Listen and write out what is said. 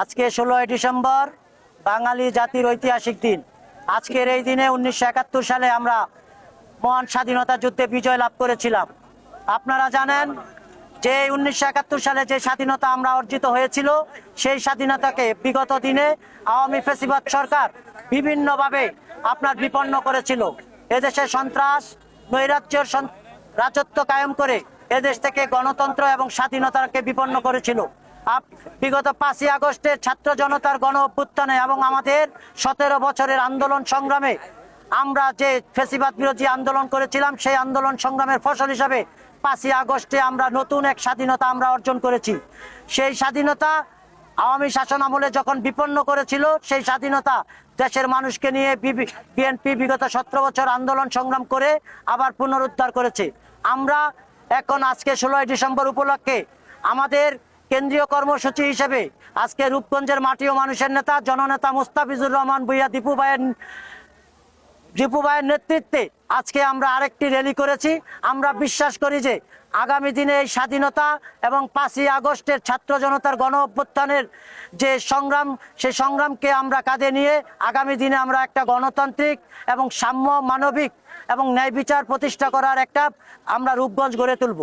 আজকে 16 ডিসেম্বর বাঙালি জাতির ঐতিহাসিক দিন। আজকের এই দিনে 1971 সালে আমরা মহান স্বাধীনতা যুদ্ধে বিজয় লাভ করেছিলাম। আপনারা জানেন যে 1971 সালে যে স্বাধীনতা আমরা অর্জিত হয়েছিল, সেই স্বাধীনতাকে বিগত দিনে আওয়ামী ফ্যাসিবাদ সরকার বিভিন্নভাবে আপনার বিপন্ন করেছিল। এদেশে সন্ত্রাস নৈরাজ্যের রাজত্ব কায়েম করে এদেশ থেকে গণতন্ত্র এবং স্বাধীনতাকে বিপন্ন করেছিল। বিগত 5ই আগস্টের ছাত্র জনতার গণ অভ্যুত্থানে এবং আমাদের 17 বছরের আন্দোলন সংগ্রামে আমরা যে ফ্যাসিবাদ বিরোধী আন্দোলন করেছিলাম, সেই আন্দোলন সংগ্রামের ফসল হিসাবে 5ই আগস্টে আমরা নতুন এক স্বাধীনতা আমরা অর্জন করেছি। সেই স্বাধীনতা আওয়ামী শাসন আমলে যখন বিপন্ন করেছিল, সেই স্বাধীনতা দেশের মানুষকে নিয়ে বিএনপি বিগত 17 বছর আন্দোলন সংগ্রাম করে আবার পুনরুদ্ধার করেছে। আমরা এখন আজকে 16 ডিসেম্বর উপলক্ষে আমাদের কেন্দ্রীয় কর্মসূচি হিসেবে আজকে রূপগঞ্জের মাটি ও মানুষের নেতা জননেতা মুস্তাফিজুর রহমান ভূঁইয়া দীপু ভাইয়ের নেতৃত্বে আজকে আমরা আরেকটি র্যালি করেছি। আমরা বিশ্বাস করি যে আগামী দিনে এই স্বাধীনতা এবং 5ই আগস্টের ছাত্র জনতার গণ অভ্যুত্থানের যে সংগ্রাম, সেই সংগ্রামকে আমরা কাঁধে নিয়ে আগামী দিনে আমরা একটা গণতান্ত্রিক এবং সাম্য, মানবিক এবং ন্যায় বিচার প্রতিষ্ঠা করার একটা আমরা রূপগঞ্জ গড়ে তুলব।